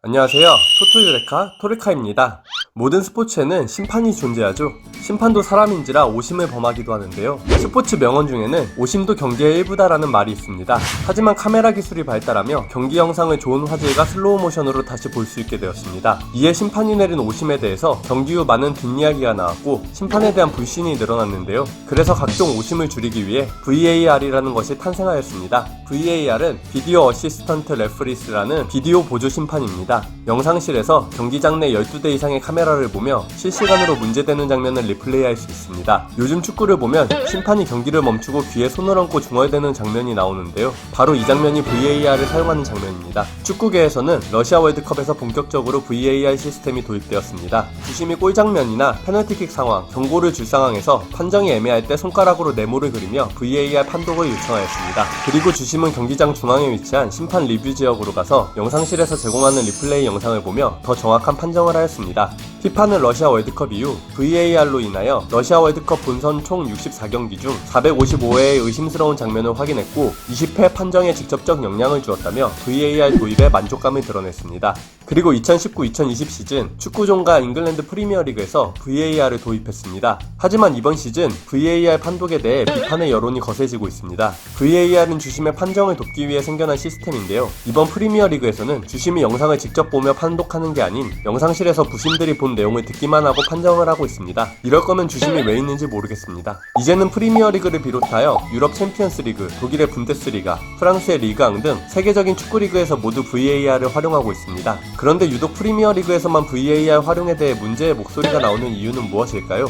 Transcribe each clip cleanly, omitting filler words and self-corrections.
안녕하세요. 토토유레카 토레카입니다. 모든 스포츠에는 심판이 존재하죠. 심판도 사람인지라 오심을 범하기도 하는데요. 스포츠 명언 중에는 오심도 경기의 일부다라는 말이 있습니다. 하지만 카메라 기술이 발달하며 경기 영상을 좋은 화질과 슬로우 모션으로 다시 볼 수 있게 되었습니다. 이에 심판이 내린 오심에 대해서 경기 후 많은 뒷이야기가 나왔고 심판에 대한 불신이 늘어났는데요. 그래서 각종 오심을 줄이기 위해 VAR이라는 것이 탄생하였습니다. VAR은 비디오 어시스턴트 레퍼리스라는 비디오 보조 심판입니다. 영상실에서 경기장 내 12대 이상의 카메라를 보며 실시간으로 문제되는 장면을 리플레이할 수 있습니다. 요즘 축구를 보면 심판이 경기를 멈추고 귀에 손을 얹고 중얼대는 장면이 나오는데요. 바로 이 장면이 VAR을 사용하는 장면입니다. 축구계에서는 러시아 월드컵에서 본격적으로 VAR 시스템이 도입되었습니다. 주심이 골 장면이나 페널티킥 상황, 경고를 줄 상황에서 판정이 애매할 때 손가락으로 네모를 그리며 VAR 판독을 요청하였습니다. 그리고 주심은 경기장 중앙에 위치한 심판 리뷰 지역으로 가서 영상실에서 제공하는 리플레이 영상을 보며 더 정확한 판정을 하였습니다. FIFA는 러시아 월드컵 이후 VAR로 인하여 러시아 월드컵 본선 총 64경기 중 455회의 의심스러운 장면을 확인했고 20회 판정에 직접적 영향을 주었다며 VAR 도입에 만족감을 드러냈습니다. 그리고 2019-2020 시즌 축구종가 잉글랜드 프리미어리그에서 VAR을 도입했습니다. 하지만 이번 시즌 VAR 판독에 대해 비판의 여론이 거세지고 있습니다. VAR은 주심의 판정을 돕기 위해 생겨난 시스템인데요. 이번 프리미어리그에서는 주심이 영상을 직접 보며 판독하는 게 아닌 영상실에서 부심들이 본 내용을 듣기만 하고 판정을 하고 있습니다. 이럴 거면 주심이 왜 있는지 모르겠습니다. 이제는 프리미어리그를 비롯하여 유럽 챔피언스리그, 독일의 분데스리가, 프랑스의 리그앙 등 세계적인 축구리그에서 모두 VAR을 활용하고 있습니다. 그런데 유독 프리미어리그에서만 VAR 활용에 대해 문제의 목소리가 나오는 이유는 무엇일까요?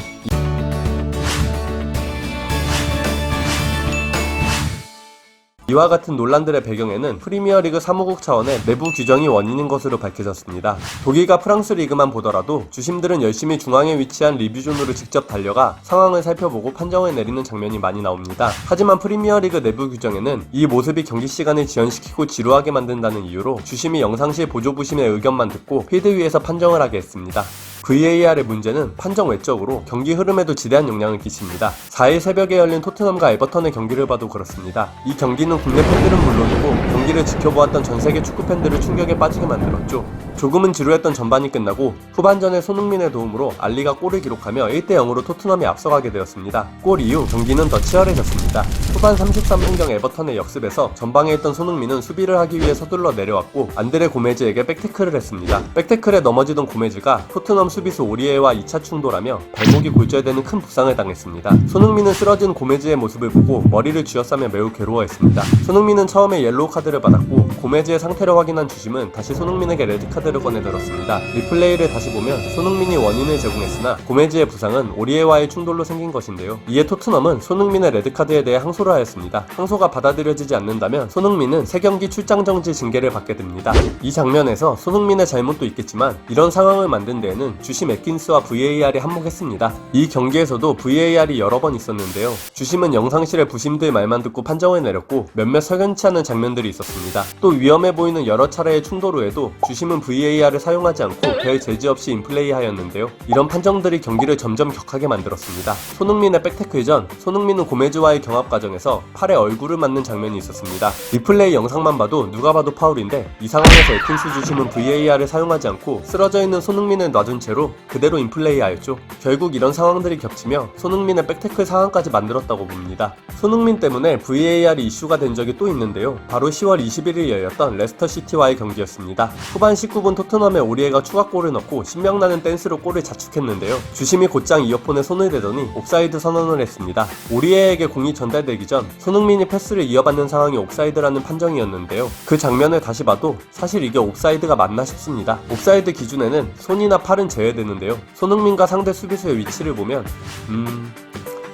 이와 같은 논란들의 배경에는 프리미어리그 사무국 차원의 내부 규정이 원인인 것으로 밝혀졌습니다. 독일과 프랑스 리그만 보더라도 주심들은 열심히 중앙에 위치한 리뷰존으로 직접 달려가 상황을 살펴보고 판정을 내리는 장면이 많이 나옵니다. 하지만 프리미어리그 내부 규정에는 이 모습이 경기 시간을 지연시키고 지루하게 만든다는 이유로 주심이 영상실 보조부심의 의견만 듣고 필드 위에서 판정을 하게 했습니다. VAR의 문제는 판정 외적으로 경기 흐름에도 지대한 영향을 끼칩니다. 4일 새벽에 열린 토트넘과 에버턴의 경기를 봐도 그렇습니다. 이 경기는 국내 팬들은 물론이고 경기를 지켜보았던 전세계 축구팬들을 충격에 빠지게 만들었죠. 조금은 지루했던 전반이 끝나고 후반전에 손흥민의 도움으로 알리가 골을 기록하며 1대0으로 토트넘이 앞서가게 되었습니다. 골 이후 경기는 더 치열해졌습니다. 후반 33분경 에버턴의 역습에서 전방에 있던 손흥민은 수비를 하기 위해 서둘러 내려왔고 안드레 고메즈에게 백태클을 했습니다. 백태클에 넘어지던 고메즈가 토트넘 수비수 오리에와 2차 충돌하며 발목이 골절되는 큰 부상을 당했습니다. 손흥민은 쓰러진 고메즈의 모습을 보고 머리를 쥐어싸며 매우 괴로워했습니다. 손흥민은 처음에 옐로우 카드를 받았고 고메즈의 상태를 확인한 주심은 다시 손흥민에게 레드카드를 꺼내들었습니다. 리플레이를 다시 보면 손흥민이 원인을 제공했으나 고메즈의 부상은 오리에와의 충돌로 생긴 것인데요. 이에 토트넘은 손흥민의 레드카드에 대해 항소를 하였습니다. 항소가 받아들여지지 않는다면 손흥민은 3경기 출장 정지 징계를 받게 됩니다. 이 장면에서 손흥민의 잘못도 있겠지만 이런 상황을 만든 데에는 주심 애킨스와 VAR이 한몫했습니다. 이 경기에서도 VAR이 여러 번 있었는데요. 주심은 영상실의 부심들 말만 듣고 판정을 내렸고 몇몇 석연치 않은 장면들이 있었습니다. 또 위험해 보이는 여러 차례의 충돌 후에도 주심은 VAR을 사용하지 않고 별 제지 없이 인플레이하였는데요. 이런 판정들이 경기를 점점 격하게 만들었습니다. 손흥민의 백태클 전 손흥민은 고메즈와의 경합 과정에서 팔에 얼굴을 맞는 장면이 있었습니다. 리플레이 영상만 봐도 누가 봐도 파울인데 이 상황에서 애킨스 주심은 VAR을 사용하지 않고 쓰러져 있는 손흥민을 놔둔 채로 그대로 인플레이하였죠. 결국 이런 상황들이 겹치며 손흥민의 백태클 상황까지 만들었다고 봅니다. 손흥민 때문에 VAR이 이슈가 된 적이 또 있는데요. 바로 10월 21일 열렸던 레스터시티와의 경기였습니다. 후반 19분 토트넘의 오리에가 추가골을 넣고 신명나는 댄스로 골을 자축했는데요. 주심이 곧장 이어폰에 손을 대더니 옵사이드 선언을 했습니다. 오리에에게 공이 전달되기 전 손흥민이 패스를 이어받는 상황이 옵사이드라는 판정이었는데요. 그 장면을 다시 봐도 사실 이게 옵사이드가 맞나 싶습니다. 옵사이드 기준에는 손이나 팔은 제외되는데요. 손흥민과 상대 수비수의 위치를 보면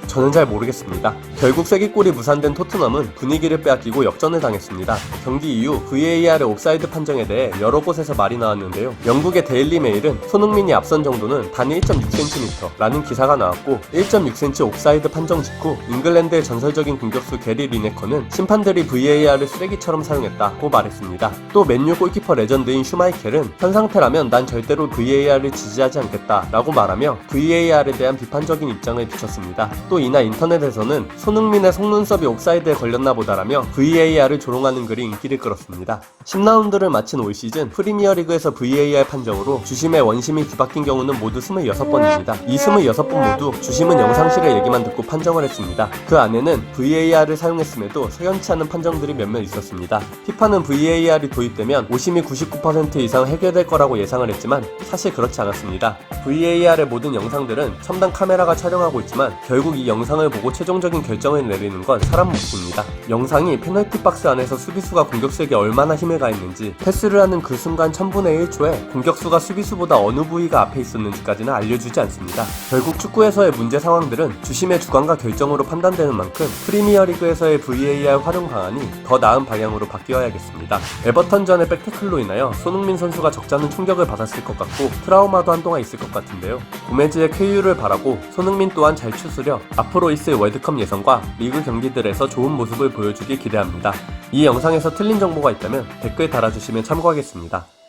저는 잘 모르겠습니다. 결국 쐐기골이 무산된 토트넘은 분위기를 빼앗기고 역전을 당했습니다. 경기 이후 VAR의 옵사이드 판정에 대해 여러 곳에서 말이 나왔는데요. 영국의 데일리 메일은 손흥민이 앞선 정도는 단 1.6cm 라는 기사가 나왔고 1.6cm 옵사이드 판정 직후 잉글랜드의 전설적인 공격수 게리 리네커는 심판들이 VAR을 쓰레기처럼 사용했다고 말했습니다. 또 맨유 골키퍼 레전드인 슈마이켈은 현 상태라면 난 절대로 VAR을 지지하지 않겠다 라고 말하며 VAR에 대한 비판적인 입장을 비췄습니다. 또 이나 인터넷에서는 손흥민의 속눈썹이 옵사이드에 걸렸나 보다라며 VAR을 조롱하는 글이 인기를 끌었습니다. 10라운드를 마친 올 시즌 프리미어리그에서 VAR 판정으로 주심의 원심이 뒤바뀐 경우는 모두 26번입니다. 이 26번 모두 주심은 영상실의 얘기만 듣고 판정을 했습니다. 그 안에는 VAR을 사용했음에도 석연치 않은 판정들이 몇몇 있었습니다. FIFA는 VAR이 도입되면 오심이 99% 이상 해결될 거라고 예상을 했지만 사실 그렇지 않았습니다. VAR의 모든 영상들은 첨단 카메라가 촬영하고 있지만 결국 이 영상을 보고 최종적인 결정을 내리는 건 사람 몫입니다. 영상이 페널티 박스 안에서 수비수가 공격수에게 얼마나 힘을 가했는지, 패스를 하는 그 순간 1000분의 1초에 공격수가 수비수보다 어느 부위가 앞에 있었는지까지는 알려주지 않습니다. 결국 축구에서의 문제 상황들은 주심의 주관과 결정으로 판단되는 만큼 프리미어리그에서의 VAR 활용 방안이 더 나은 방향으로 바뀌어야겠습니다. 에버턴전의 백태클로 인하여 손흥민 선수가 적잖은 충격을 받았을 것 같고 트라우마도 한동안 있을 것 같은데요. 고메즈의 쾌유를 바라고 손흥민 또한 잘 추스려 앞으로 있을 월드컵 예선과 리그 경기들에서 좋은 모습을 보여주길 기대합니다. 이 영상에서 틀린 정보가 있다면 댓글 달아주시면 참고하겠습니다.